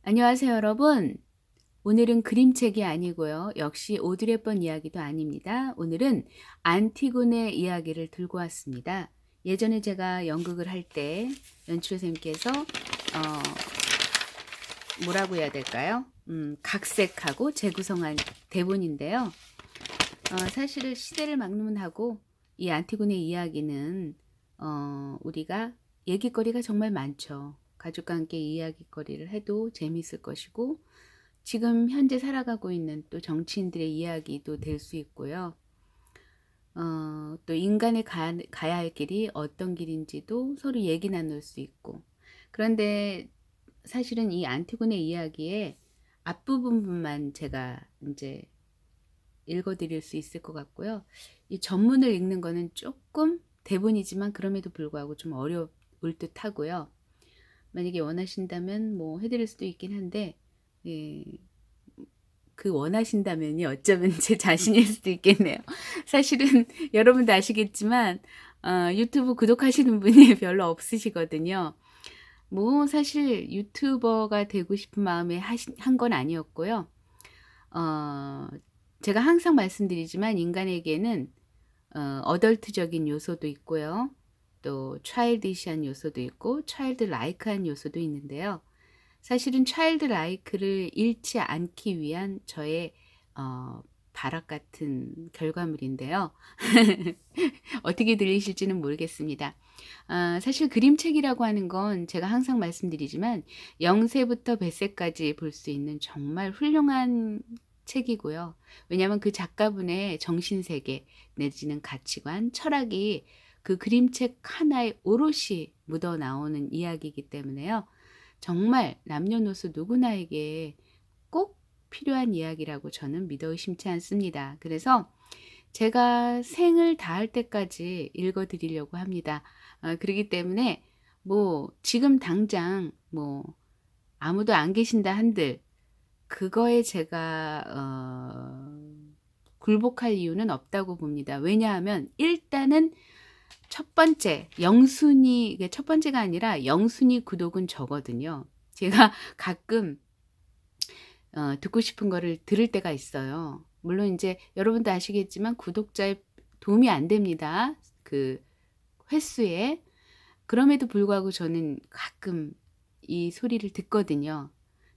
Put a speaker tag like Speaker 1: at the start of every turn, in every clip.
Speaker 1: 안녕하세요, 여러분. 오늘은 그림책이 아니고요. 역시 오드리 헵번 이야기도 아닙니다. 오늘은 안티고네 이야기를 들고 왔습니다. 예전에 제가 연극을 할 때 연출 선생님께서 뭐라고 해야 될까요? 각색하고 재구성한 대본인데요. 사실 시대를 막론하고 이 안티고네 이야기는 우리가 얘기거리가 정말 많죠. 가족과 함께 이야기거리를 해도 재미있을 것이고, 지금 현재 살아가고 있는 또 정치인들의 이야기도 될 수 있고요. 또 인간의 가야 할 길이 어떤 길인지도 서로 얘기 나눌 수 있고. 그런데 사실은 이 안티고네 이야기의 앞부분만 제가 이제 읽어드릴 수 있을 것 같고요. 이 전문을 읽는 거는 조금 대본이지만 그럼에도 불구하고 좀 어려울 듯 하고요. 만약에 원하신다면 뭐 해드릴 수도 있긴 한데, 예, 그 원하신다면이 어쩌면 제 자신일 수도 있겠네요. 사실은 여러분도 아시겠지만 유튜브 구독하시는 분이 별로 없으시거든요. 뭐 사실 유튜버가 되고 싶은 마음에 한 건 아니었고요. 어, 제가 항상 말씀드리지만 인간에게는 어덜트적인 요소도 있고요. 또 차일디시한 요소도 있고 차일드 라이크한 요소도 있는데요. 사실은 차일드 라이크를 잃지 않기 위한 저의 발악 같은 결과물인데요. 어떻게 들리실지는 모르겠습니다. 사실 그림책이라고 하는 건 제가 항상 말씀드리지만 0세부터 100세까지 볼 수 있는 정말 훌륭한 책이고요. 왜냐하면 그 작가분의 정신세계 내지는 가치관, 철학이 그 그림책 하나에 오롯이 묻어 나오는 이야기이기 때문에요. 정말 남녀노소 누구나에게 꼭 필요한 이야기라고 저는 믿어 의심치 않습니다. 그래서 제가 생을 다할 때까지 읽어 드리려고 합니다. 그렇기 때문에 뭐 지금 당장 뭐 아무도 안 계신다 한들 그거에 제가 굴복할 이유는 없다고 봅니다. 왜냐하면 일단은 첫 번째 영순위, 이게 첫 번째가 아니라 영순위 구독은 저거든요. 제가 가끔 듣고 싶은 거를 들을 때가 있어요. 물론 이제 여러분도 아시겠지만 구독자에 도움이 안 됩니다. 그 횟수에. 그럼에도 불구하고 저는 가끔 이 소리를 듣거든요.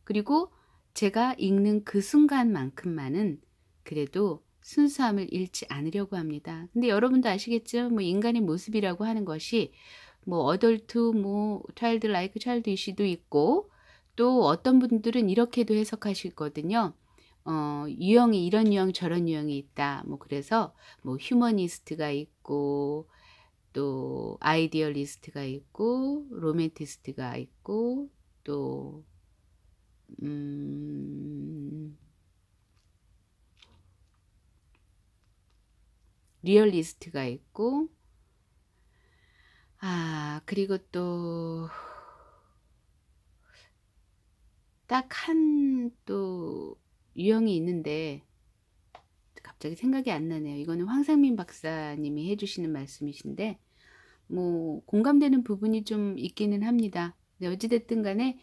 Speaker 1: 그리고 제가 읽는 그 순간만큼만은 그래도 순수함을 잃지 않으려고 합니다. 근데 여러분도 아시겠죠? 뭐 인간의 모습이라고 하는 것이 뭐 어덜트, 뭐 차일드 라이크, 차일드 이슈도 있고, 또 어떤 분들은 이렇게도 해석하시거든요. 유형이 이런 유형 저런 유형이 있다. 뭐 그래서 뭐 휴머니스트가 있고 또 아이디얼리스트가 있고 로맨티스트가 있고 또 리얼리스트가 있고 그리고 또 딱 한 또 유형이 있는데 갑자기 생각이 안 나네요. 이거는 황상민 박사님이 해주시는 말씀이신데 뭐 공감되는 부분이 좀 있기는 합니다. 네, 어찌됐든 간에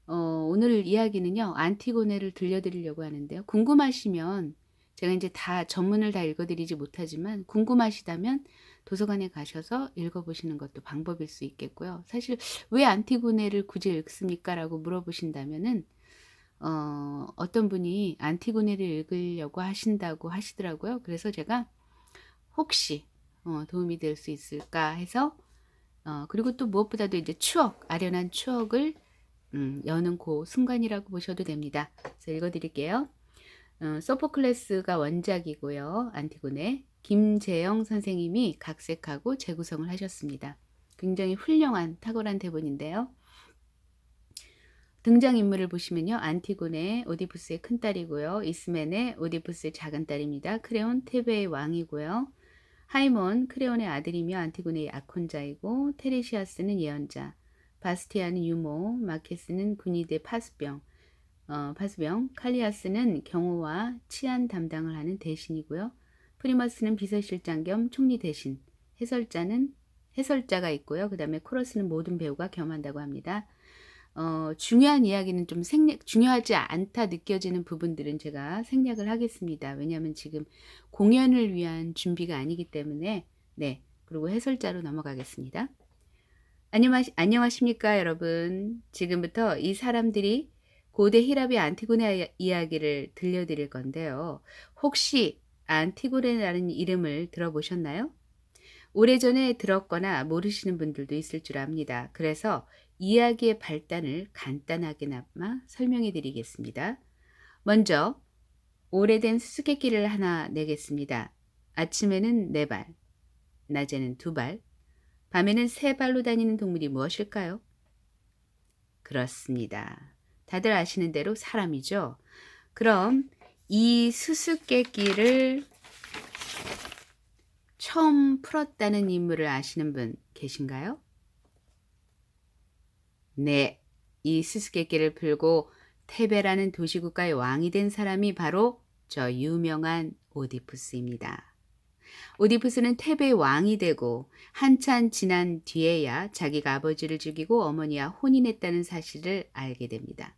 Speaker 1: 오늘 이야기는요. 안티고네를 들려드리려고 하는데요. 궁금하시면 제가 이제 다 전문을 다 읽어드리지 못하지만 궁금하시다면 도서관에 가셔서 읽어보시는 것도 방법일 수 있겠고요. 사실 왜 안티고네를 굳이 읽습니까? 라고 물어보신다면은 어떤 분이 안티고네를 읽으려고 하신다고 하시더라고요. 그래서 제가 혹시 도움이 될 수 있을까 해서 그리고 또 무엇보다도 이제 추억, 아련한 추억을 여는 그 순간이라고 보셔도 됩니다. 그래서 읽어드릴게요. 소포클레스가 원작이고요. 안티고네. 김재영 선생님이 각색하고 재구성을 하셨습니다. 굉장히 훌륭한 탁월한 대본인데요. 등장인물을 보시면요. 안티고네, 오디푸스의 큰딸이고요. 이스멘의 오디푸스의 작은딸입니다. 크레온 테베의 왕이고요. 하이몬, 크레온의 아들이며 안티고네의 약혼자이고, 테레시아스는 예언자, 바스티아는 유모, 마케스는 군의대 파수병, 칼리아스는 경호와 치안 담당을 하는 대신이고요. 프리머스는 비서실장 겸 총리 대신, 해설자가 있고요. 그 다음에 코러스는 모든 배우가 겸한다고 합니다. 중요한 이야기는 좀 중요하지 않다 느껴지는 부분들은 제가 생략을 하겠습니다. 왜냐하면 지금 공연을 위한 준비가 아니기 때문에. 네, 그리고 해설자로 넘어가겠습니다. 안녕하십니까 여러분. 지금부터 이 사람들이 고대 히랍의 안티고네 이야기를 들려드릴 건데요. 혹시 안티고네라는 이름을 들어보셨나요? 오래전에 들었거나 모르시는 분들도 있을 줄 압니다. 그래서 이야기의 발단을 간단하게나마 설명해 드리겠습니다. 먼저 오래된 수수께끼를 하나 내겠습니다. 아침에는 4발, 낮에는 2발, 밤에는 3발로 다니는 동물이 무엇일까요? 그렇습니다. 다들 아시는 대로 사람이죠. 그럼 이 수수께끼를 처음 풀었다는 인물을 아시는 분 계신가요? 네, 이 수수께끼를 풀고 테베라는 도시국가의 왕이 된 사람이 바로 저 유명한 오디푸스입니다. 오디푸스는 테베의 왕이 되고 한참 지난 뒤에야 자기가 아버지를 죽이고 어머니와 혼인했다는 사실을 알게 됩니다.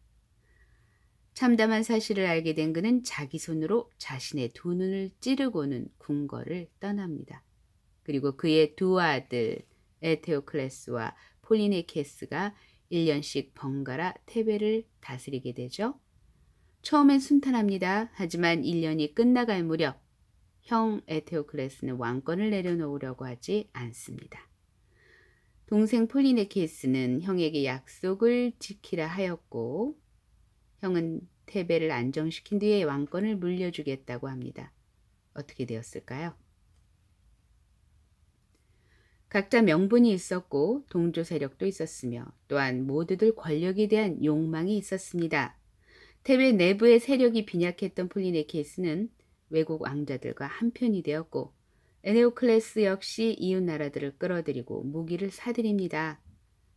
Speaker 1: 참담한 사실을 알게 된 그는 자기 손으로 자신의 2눈을 찌르고는 궁궐을 떠납니다. 그리고 그의 2 아들 에테오클레스와 폴리네케스가 1년씩 번갈아 테베를 다스리게 되죠. 처음엔 순탄합니다. 하지만 1년이 끝나갈 무렵 형 에테오클레스는 왕권을 내려놓으려고 하지 않습니다. 동생 폴리네케스는 형에게 약속을 지키라 하였고 형은 테베를 안정시킨 뒤에 왕권을 물려주겠다고 합니다. 어떻게 되었을까요? 각자 명분이 있었고 동조 세력도 있었으며 또한 모두들 권력에 대한 욕망이 있었습니다. 테베 내부의 세력이 빈약했던 폴리네케스는 외국 왕자들과 한편이 되었고 에테오클레스 역시 이웃 나라들을 끌어들이고 무기를 사들입니다.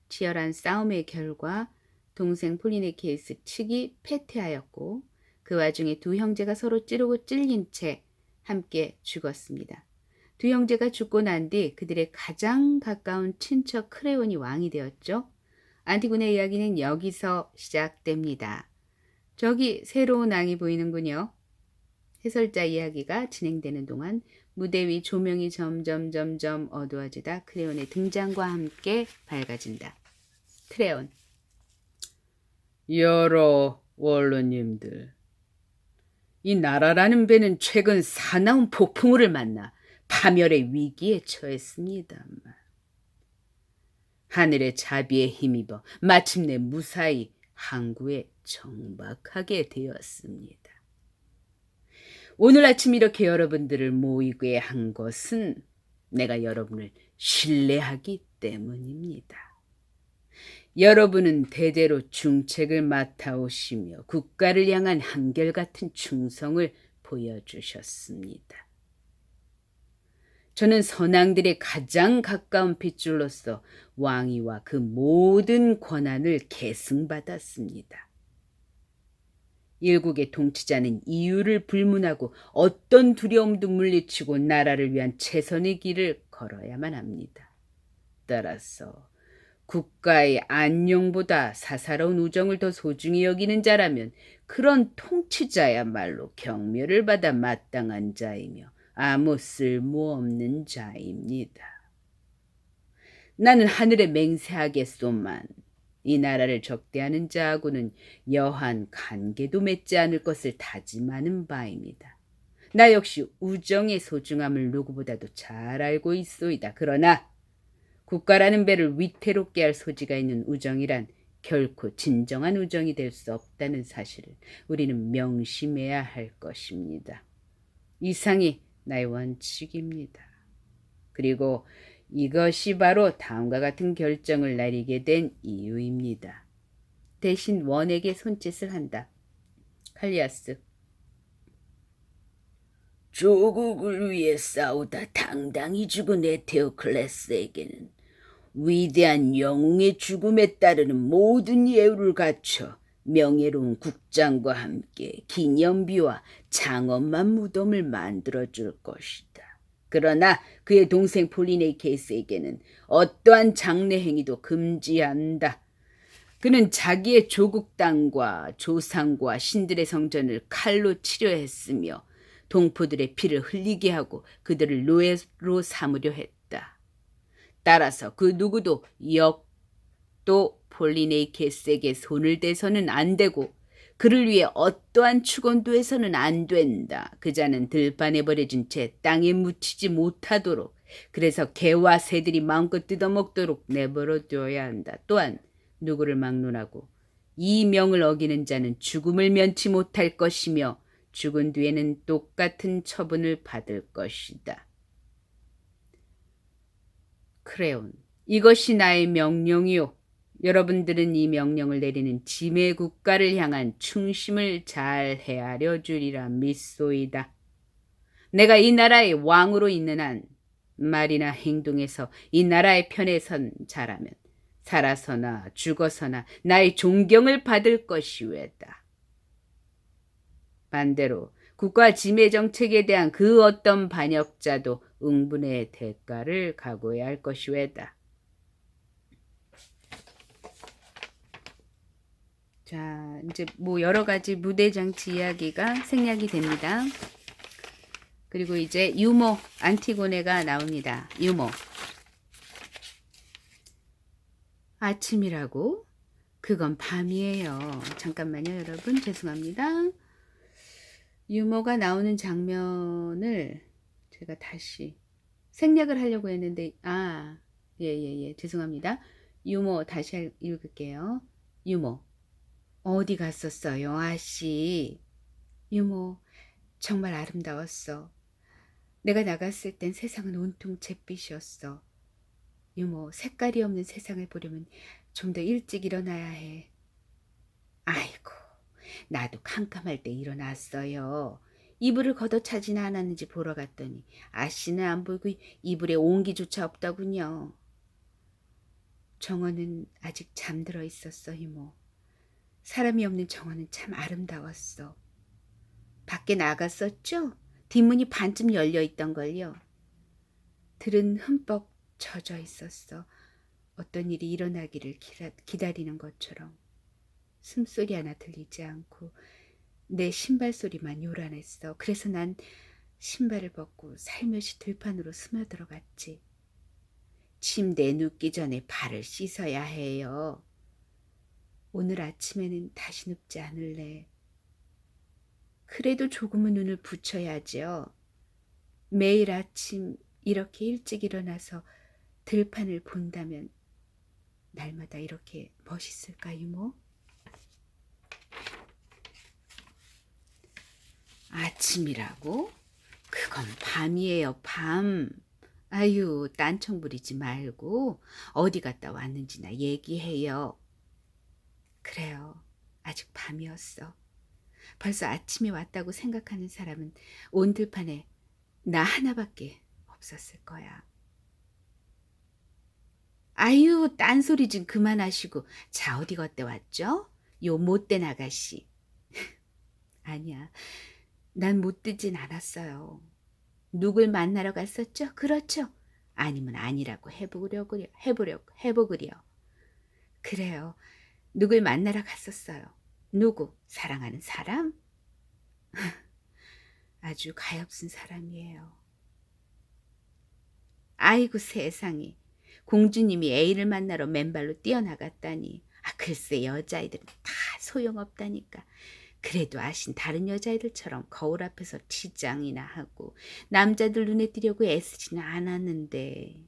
Speaker 1: 치열한 싸움의 결과 동생 폴리네케스 측이 패퇴하였고 그 와중에 2 형제가 서로 찌르고 찔린 채 함께 죽었습니다. 2 형제가 죽고 난 뒤 그들의 가장 가까운 친척 크레온이 왕이 되었죠. 안티고네 이야기는 여기서 시작됩니다. 저기 새로운 왕이 보이는군요. 해설자 이야기가 진행되는 동안 무대 위 조명이 점점 어두워지다 크레온의 등장과 함께 밝아진다. 크레온.
Speaker 2: 여러 원로님들, 이 나라라는 배는 최근 사나운 폭풍우를 만나 파멸의 위기에 처했습니다만 하늘의 자비에 힘입어 마침내 무사히 항구에 정박하게 되었습니다. 오늘 아침 이렇게 여러분들을 모이게 한 것은 내가 여러분을 신뢰하기 때문입니다. 여러분은 대대로 중책을 맡아오시며 국가를 향한 한결같은 충성을 보여주셨습니다. 저는 선왕들의 가장 가까운 핏줄로서 왕위와 그 모든 권한을 계승받았습니다. 일국의 통치자는 이유를 불문하고 어떤 두려움도 물리치고 나라를 위한 최선의 길을 걸어야만 합니다. 따라서 국가의 안녕보다 사사로운 우정을 더 소중히 여기는 자라면 그런 통치자야말로 경멸을 받아 마땅한 자이며 아무 쓸모없는 자입니다. 나는 하늘에 맹세하겠소만 이 나라를 적대하는 자하고는 여한 관계도 맺지 않을 것을 다짐하는 바입니다. 나 역시 우정의 소중함을 누구보다도 잘 알고 있소이다. 그러나 국가라는 배를 위태롭게 할 소지가 있는 우정이란 결코 진정한 우정이 될 수 없다는 사실을 우리는 명심해야 할 것입니다. 이상이 나의 원칙입니다. 그리고 이것이 바로 다음과 같은 결정을 내리게 된 이유입니다. 대신 원에게 손짓을 한다. 칼리아스. 조국을 위해 싸우다 당당히 죽은 에테오클레스에게는 위대한 영웅의 죽음에 따르는 모든 예우를 갖춰 명예로운 국장과 함께 기념비와 장엄한 무덤을 만들어줄 것이다. 그러나 그의 동생 폴리네이케스에게는 어떠한 장례 행위도 금지한다. 그는 자기의 조국 땅과 조상과 신들의 성전을 칼로 치려 했으며 동포들의 피를 흘리게 하고 그들을 노예로 삼으려 했다. 따라서 그 누구도 역도 폴리네이케스에게 손을 대서는 안 되고 그를 위해 어떠한 축원도 해서는 안 된다. 그 자는 들판에 버려진 채 땅에 묻히지 못하도록 그래서 개와 새들이 마음껏 뜯어먹도록 내버려둬야 한다. 또한 누구를 막론하고 이 명을 어기는 자는 죽음을 면치 못할 것이며 죽은 뒤에는 똑같은 처분을 받을 것이다. 크레온, 이것이 나의 명령이요. 여러분들은 이 명령을 내리는 짐의 국가를 향한 충심을 잘 헤아려 주리라 믿소이다. 내가 이 나라의 왕으로 있는 한 말이나 행동에서 이 나라의 편에 선 자라면 살아서나 죽어서나 나의 존경을 받을 것이외다. 반대로 국가 지배 정책에 대한 그 어떤 반역자도 응분의 대가를 각오해야 할 것이외다.
Speaker 1: 자, 이제 뭐 여러 가지 무대 장치 이야기가 생략이 됩니다. 그리고 이제 유모 안티고네가 나옵니다. 유모. 아침이라고? 그건 밤이에요. 잠깐만요, 여러분. 죄송합니다. 유모가 나오는 장면을 제가 다시 생략을 하려고 했는데, 예. 죄송합니다. 유모 다시 읽을게요. 유모. 어디 갔었어요, 아씨? 유모, 정말 아름다웠어. 내가 나갔을 땐 세상은 온통 잿빛이었어. 유모, 색깔이 없는 세상을 보려면 좀 더 일찍 일어나야 해. 아이고, 나도 캄캄할 때 일어났어요. 이불을 걷어차지나 않았는지 보러 갔더니 아씨는 안 보이고 이불에 온기조차 없더군요. 정원은 아직 잠들어 있었어, 유모. 사람이 없는 정원은 참 아름다웠어. 밖에 나갔었죠? 뒷문이 반쯤 열려 있던걸요. 들은 흠뻑 젖어 있었어. 어떤 일이 일어나기를 기다리는 것처럼. 숨소리 하나 들리지 않고 내 신발 소리만 요란했어. 그래서 난 신발을 벗고 살며시 들판으로 스며들어갔지. 침대에 눕기 전에 발을 씻어야 해요. 오늘 아침에는 다시 눕지 않을래. 그래도 조금은 눈을 붙여야죠. 매일 아침 이렇게 일찍 일어나서 들판을 본다면 날마다 이렇게 멋있을까, 유모? 아침이라고? 그건 밤이에요, 밤. 아유, 딴청 부리지 말고 어디 갔다 왔는지나 얘기해요. 그래요, 아직 밤이었어. 벌써 아침이 왔다고 생각하는 사람은 온 들판에 나 하나밖에 없었을 거야. 아유, 딴소리 좀 그만하시고. 자, 어디 걷다 왔죠? 요 못된 아가씨. 아니야, 난 못 뜨진 않았어요. 누굴 만나러 갔었죠? 그렇죠? 아니면 아니라고 해보그려. 그래요, 누굴 만나러 갔었어요. 누구? 사랑하는 사람? 아주 가엾은 사람이에요. 아이고 세상에. 공주님이 애인을 만나러 맨발로 뛰어나갔다니. 글쎄 여자아이들은 다 소용없다니까. 그래도 아신 다른 여자애들처럼 거울 앞에서 치장이나 하고 남자들 눈에 띄려고 애쓰지는 않았는데.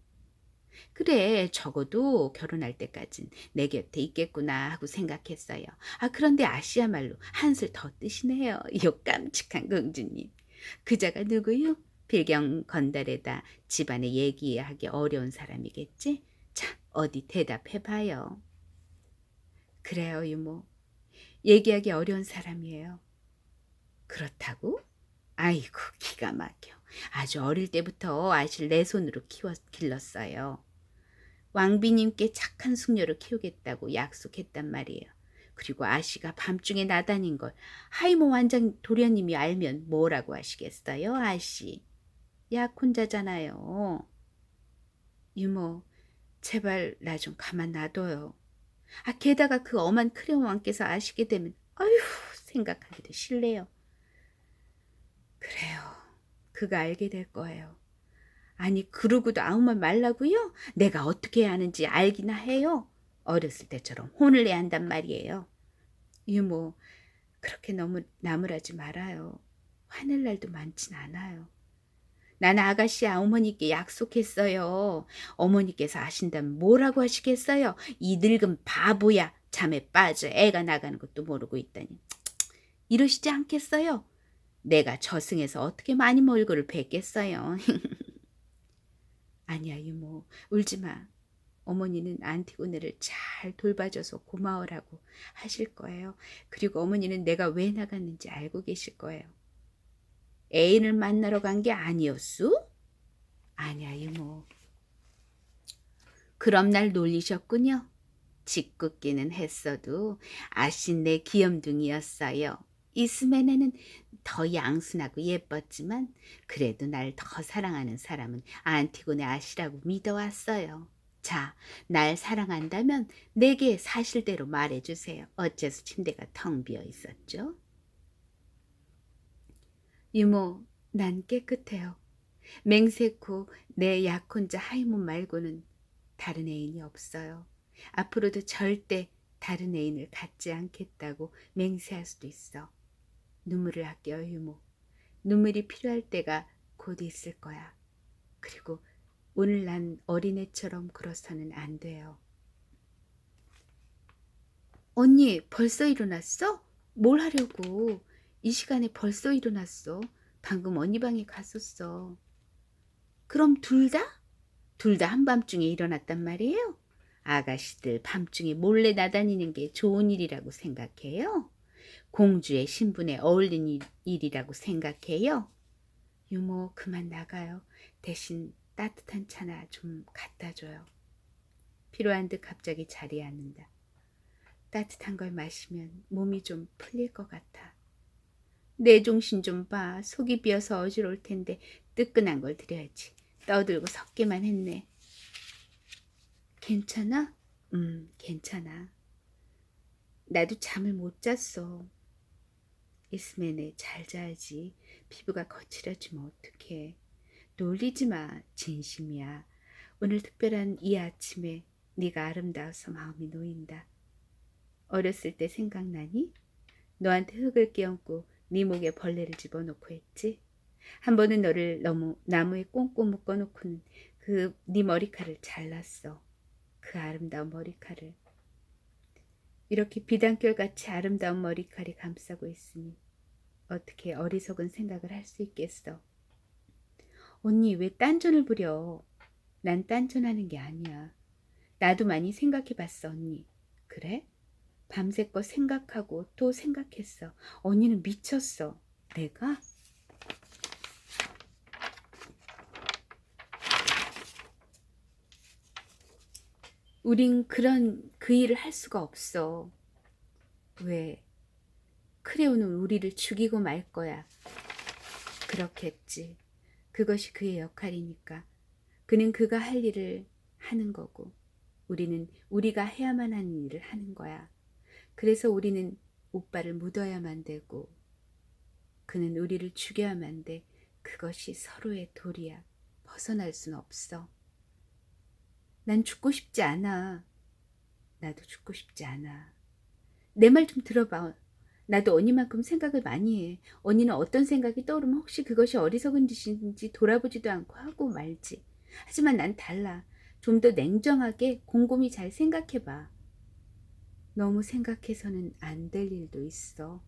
Speaker 1: 그래, 적어도 결혼할 때까진 내 곁에 있겠구나 하고 생각했어요. 그런데 아씨야말로 한술 더 뜨시네요. 요 깜찍한 공주님. 그자가 누구요? 필경 건달에다 집안에 얘기하기 어려운 사람이겠지? 자, 어디 대답해봐요. 그래요, 유모. 얘기하기 어려운 사람이에요. 그렇다고? 아이고, 기가 막혀. 아주 어릴 때부터 아이를 내 손으로 길렀어요. 왕비님께 착한 숙녀를 키우겠다고 약속했단 말이에요. 그리고 아씨가 밤중에 나다닌 걸 하이모 완장 도련님이 알면 뭐라고 하시겠어요, 아씨? 약혼자잖아요. 유모, 제발 나 좀 가만 놔둬요. 게다가 그 엄한 크레온 왕께서 아시게 되면 아휴 생각하기도 싫네요. 그래요. 그가 알게 될 거예요. 아니 그러고도 아무 말 말라고요? 내가 어떻게 해야 하는지 알기나 해요. 어렸을 때처럼 혼을 내야 한단 말이에요. 유모 그렇게 너무 나무라지 말아요. 화낼 날도 많진 않아요. 난 아가씨 어머니께 약속했어요. 어머니께서 아신다면 뭐라고 하시겠어요? 이 늙은 바보야. 잠에 빠져 애가 나가는 것도 모르고 있다니. 이러시지 않겠어요? 내가 저승에서 어떻게 마님 얼굴을 뵙겠어요. 아니야 유모 울지 마. 어머니는 안티고네를 잘 돌봐줘서 고마워라고 하실 거예요. 그리고 어머니는 내가 왜 나갔는지 알고 계실 거예요. 애인을 만나러 간 게 아니었수? 아니야 유모. 그럼 날 놀리셨군요. 짓궂기는 했어도 아신 내 귀염둥이였어요. 이스메네는 더 양순하고 예뻤지만 그래도 날 더 사랑하는 사람은 안티고네 아시라고 믿어왔어요. 자, 날 사랑한다면 내게 사실대로 말해주세요. 어째서 침대가 텅 비어 있었죠? 유모, 난 깨끗해요. 맹세코 내 약혼자 하이몬 말고는 다른 애인이 없어요. 앞으로도 절대 다른 애인을 갖지 않겠다고 맹세할 수도 있어. 눈물을 아껴 유모. 눈물이 필요할 때가 곧 있을 거야. 그리고 오늘 난 어린애처럼 굴어서는 안 돼요. 언니 벌써 일어났어? 뭘 하려고? 이 시간에 벌써 일어났어. 방금 언니 방에 갔었어. 그럼 둘 다? 둘 다 한밤중에 일어났단 말이에요? 아가씨들 밤중에 몰래 나다니는 게 좋은 일이라고 생각해요? 공주의 신분에 어울리는 일이라고 생각해요? 유모 그만 나가요. 대신 따뜻한 차나 좀 갖다 줘요. 필요한 듯 갑자기 자리에 앉는다. 따뜻한 걸 마시면 몸이 좀 풀릴 것 같아. 내 정신 좀 봐. 속이 비어서 어지러울 텐데 뜨끈한 걸 드려야지. 떠들고 섞기만 했네. 괜찮아? 괜찮아. 나도 잠을 못 잤어. 이스맨에 잘 자야지. 피부가 거칠어지면 어떡해. 놀리지 마. 진심이야. 오늘 특별한 이 아침에 네가 아름다워서 마음이 놓인다. 어렸을 때 생각나니? 너한테 흙을 끼얹고 네 목에 벌레를 집어넣고 했지? 한 번은 너를 너무 나무에 꽁꽁 묶어놓고는 그 네 머리카락을 잘랐어. 그 아름다운 머리카락을. 이렇게 비단결같이 아름다운 머리카락이 감싸고 있으니 어떻게 어리석은 생각을 할 수 있겠어. 언니 왜 딴전을 부려. 난 딴전하는 게 아니야. 나도 많이 생각해봤어 언니. 그래? 밤새껏 생각하고 또 생각했어. 언니는 미쳤어. 내가? 우린 그 일을 할 수가 없어. 왜? 크레오는 우리를 죽이고 말 거야. 그렇겠지. 그것이 그의 역할이니까. 그는 그가 할 일을 하는 거고 우리는 우리가 해야만 하는 일을 하는 거야. 그래서 우리는 오빠를 묻어야만 되고 그는 우리를 죽여야만 돼. 그것이 서로의 도리야. 벗어날 순 없어. 난 죽고 싶지 않아. 나도 죽고 싶지 않아. 내 말 좀 들어봐. 나도 언니만큼 생각을 많이 해. 언니는 어떤 생각이 떠오르면 혹시 그것이 어리석은 짓인지 돌아보지도 않고 하고 말지. 하지만 난 달라. 좀 더 냉정하게 곰곰이 잘 생각해봐. 너무 생각해서는 안 될 일도 있어.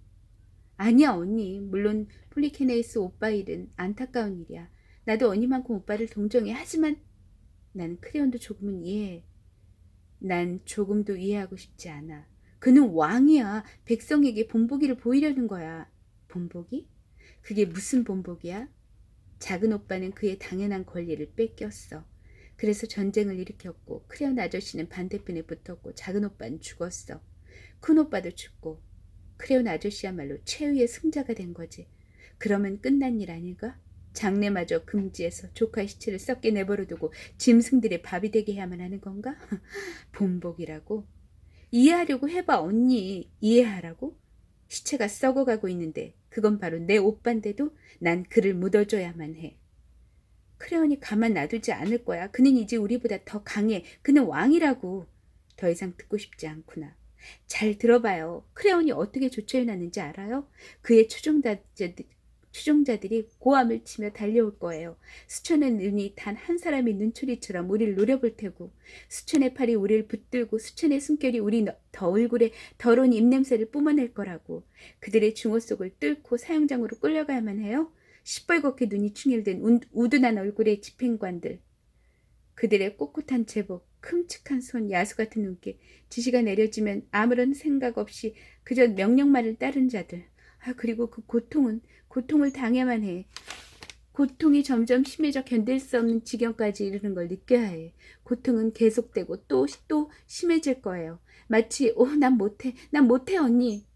Speaker 1: 아니야 언니. 물론 폴리케네이스 오빠 일은 안타까운 일이야. 나도 언니만큼 오빠를 동정해. 하지만 나는 크레온도 조금은 이해해. 난 조금도 이해하고 싶지 않아. 그는 왕이야. 백성에게 본보기를 보이려는 거야. 본보기? 그게 무슨 본보기야? 작은 오빠는 그의 당연한 권리를 뺏겼어. 그래서 전쟁을 일으켰고 크레온 아저씨는 반대편에 붙었고 작은 오빠는 죽었어. 큰 오빠도 죽고 크레온 아저씨야말로 최후의 승자가 된 거지. 그러면 끝난 일 아닐까? 장례마저 금지해서 조카의 시체를 썩게 내버려두고 짐승들의 밥이 되게 해야만 하는 건가? 본복이라고? 이해하려고 해봐, 언니. 이해하라고? 시체가 썩어가고 있는데 그건 바로 내 오빠인데도 난 그를 묻어줘야만 해. 크레온이 가만 놔두지 않을 거야. 그는 이제 우리보다 더 강해. 그는 왕이라고. 더 이상 듣고 싶지 않구나. 잘 들어봐요. 크레온이 어떻게 조처해놨는지 알아요? 그의 추종자들이 고함을 치며 달려올 거예요. 수천의 눈이 단 한 사람의 눈초리처럼 우리를 노려볼 테고, 수천의 팔이 우리를 붙들고, 수천의 숨결이 우리 더 얼굴에 더러운 입냄새를 뿜어낼 거라고. 그들의 중호 속을 뚫고 사형장으로 끌려가야만 해요. 시뻘겋게 눈이 충혈된 우둔한 얼굴의 집행관들, 그들의 꼿꼿한 제복, 큼직한 손, 야수 같은 눈길, 지시가 내려지면 아무런 생각 없이 그저 명령만을 따른 자들. 그리고 그 고통을 당해야만 해. 고통이 점점 심해져 견딜 수 없는 지경까지 이르는 걸 느껴야 해. 고통은 계속되고 또 심해질 거예요. 마치 난 못해 언니.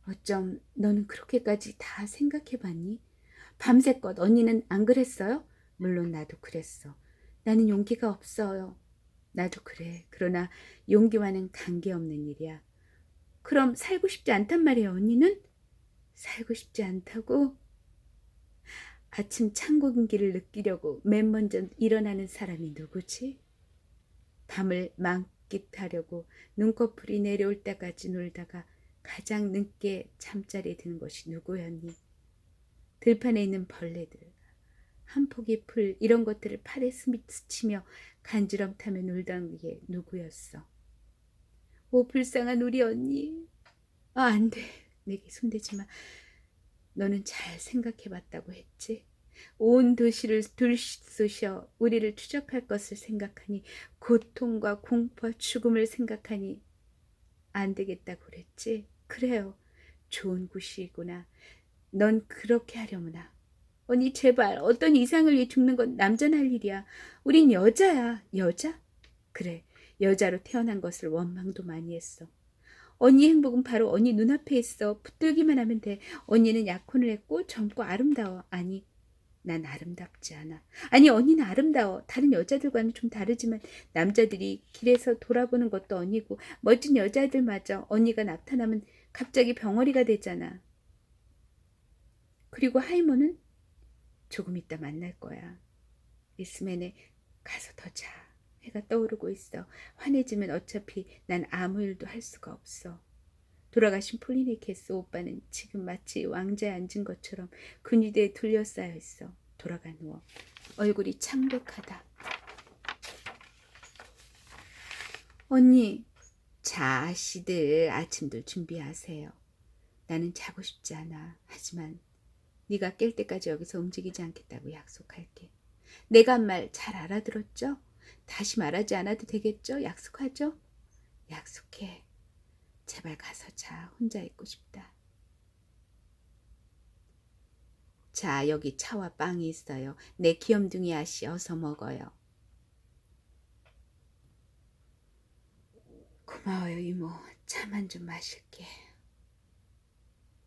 Speaker 1: 어쩜 너는 그렇게까지 다 생각해봤니? 밤새껏 언니는 안 그랬어요? 물론 나도 그랬어. 나는 용기가 없어요. 나도 그래. 그러나 용기와는 관계없는 일이야. 그럼 살고 싶지 않단 말이에요, 언니는? 살고 싶지 않다고? 아침 찬 공기를 느끼려고 맨 먼저 일어나는 사람이 누구지? 밤을 만끽하려고 눈꺼풀이 내려올 때까지 놀다가 가장 늦게 잠자리에 드는 것이 누구였니? 들판에 있는 벌레들, 한 포기 풀 이런 것들을 팔에 스치며 간지럼 타며 놀던 게 누구였어? 오, 불쌍한 우리 언니. 안 돼. 내게 손대지 마. 너는 잘 생각해봤다고 했지? 온 도시를 들쑤셔 우리를 추적할 것을 생각하니, 고통과 공포와 죽음을 생각하니 안 되겠다고 그랬지? 그래요. 좋은 곳이구나. 넌 그렇게 하려무나. 언니 제발, 어떤 이상을 위해 죽는 건 남자나 할 일이야. 우린 여자야. 여자? 그래, 여자로 태어난 것을 원망도 많이 했어. 언니 행복은 바로 언니 눈앞에 있어. 붙들기만 하면 돼. 언니는 약혼을 했고 젊고 아름다워. 아니, 난 아름답지 않아. 아니, 언니는 아름다워. 다른 여자들과는 좀 다르지만 남자들이 길에서 돌아보는 것도 언니고, 멋진 여자들마저 언니가 나타나면 갑자기 병어리가 되잖아. 그리고 하이모는 조금 이따 만날 거야. 리스맨에 가서 더 자. 해가 떠오르고 있어. 화내지면 어차피 난 아무 일도 할 수가 없어. 돌아가신 폴리네케스 오빠는 지금 마치 왕자에 앉은 것처럼 근위대에 둘러싸여 있어. 돌아가 누워. 얼굴이 창백하다. 언니, 자, 아씨들 아침들 준비하세요. 나는 자고 싶지 않아. 하지만 네가 깰 때까지 여기서 움직이지 않겠다고 약속할게. 내가 한 말 잘 알아들었죠? 다시 말하지 않아도 되겠죠? 약속하죠? 약속해. 제발 가서 자. 혼자 있고 싶다. 자, 여기 차와 빵이 있어요. 내 귀염둥이 아씨 어서 먹어요. 고마워요, 이모. 차만 좀 마실게.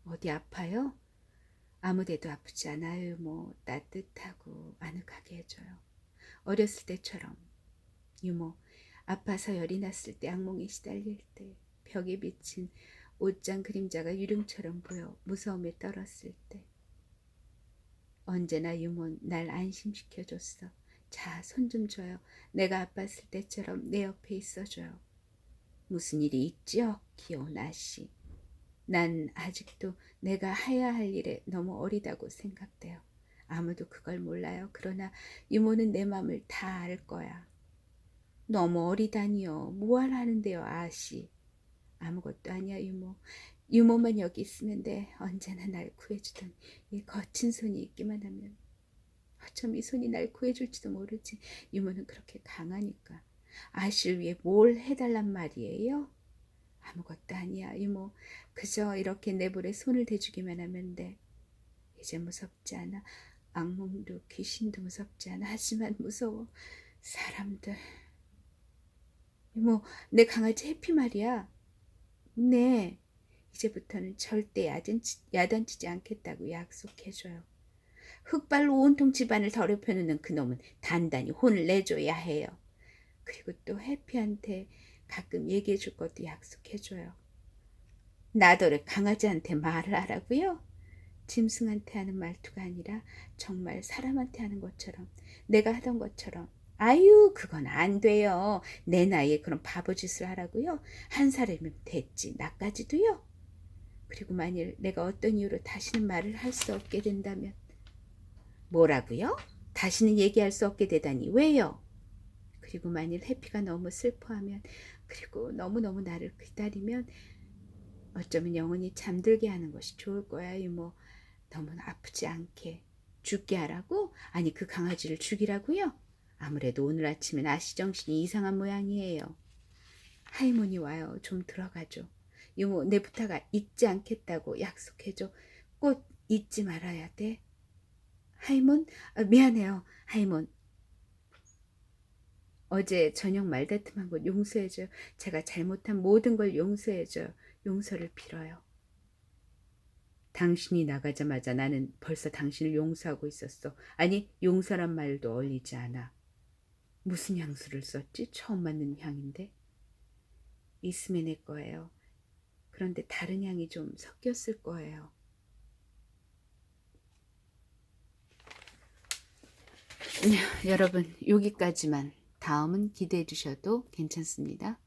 Speaker 1: 어디 아파요? 아무데도 아프지 않아요, 이모. 따뜻하고 아늑하게 해줘요. 어렸을 때처럼. 이모, 아파서 열이 났을 때, 악몽에 시달릴 때, 벽에 비친 옷장 그림자가 유령처럼 보여 무서움에 떨었을 때. 언제나 유모는 날 안심시켜줬어. 자, 손 좀 줘요. 내가 아팠을 때처럼 내 옆에 있어줘요. 무슨 일이 있죠? 귀여운 아씨. 난 아직도 내가 해야 할 일에 너무 어리다고 생각돼요. 아무도 그걸 몰라요. 그러나 유모는 내 맘을 다 알 거야. 너무 어리다니요. 뭘 하는데요, 아씨. 아무것도 아니야, 유모. 유모만 여기 있으면 돼. 언제나 날 구해주던 이 거친 손이 있기만 하면. 어쩜 이 손이 날 구해줄지도 모르지. 유모는 그렇게 강하니까. 아씨를 위해 뭘 해달란 말이에요? 아무것도 아니야, 이모. 그저 이렇게 내 볼에 손을 대주기만 하면 돼. 이제 무섭지 않아. 악몽도 귀신도 무섭지 않아. 하지만 무서워. 사람들. 이모, 내 강아지 해피 말이야. 네. 이제부터는 절대 야단치지 않겠다고 약속해줘요. 흙발로 온통 집안을 더럽혀놓는 그놈은 단단히 혼을 내줘야 해요. 그리고 또 해피한테 가끔 얘기해 줄 것도 약속해 줘요. 나더러 강아지한테 말을 하라고요? 짐승한테 하는 말투가 아니라 정말 사람한테 하는 것처럼, 내가 하던 것처럼. 아유, 그건 안 돼요. 내 나이에 그런 바보짓을 하라고요? 1살이면 됐지. 나까지도요? 그리고 만일 내가 어떤 이유로 다시는 말을 할 수 없게 된다면. 뭐라고요? 다시는 얘기할 수 없게 되다니 왜요? 그리고 만일 해피가 너무 슬퍼하면, 그리고 너무너무 나를 기다리면 어쩌면 영원히 잠들게 하는 것이 좋을 거야, 이모. 너무 아프지 않게. 죽게 하라고? 아니, 그 강아지를 죽이라고요? 아무래도 오늘 아침엔 아시정신이 이상한 모양이에요. 할머니 와요. 좀 들어가죠. 이모, 내 부탁 잊지 않겠다고 약속해줘. 꼭 잊지 말아야 돼. 하이몬? 미안해요, 하이몬. 어제 저녁 말다툼한 것 용서해줘요. 제가 잘못한 모든 걸 용서해줘요. 용서를 빌어요. 당신이 나가자마자 나는 벌써 당신을 용서하고 있었어. 아니, 용서란 말도 어울리지 않아. 무슨 향수를 썼지? 처음 맡는 향인데. 있으면 내 거예요. 그런데 다른 향이 좀 섞였을 거예요. 여러분, 여기까지만. 다음은 기대해 주셔도 괜찮습니다.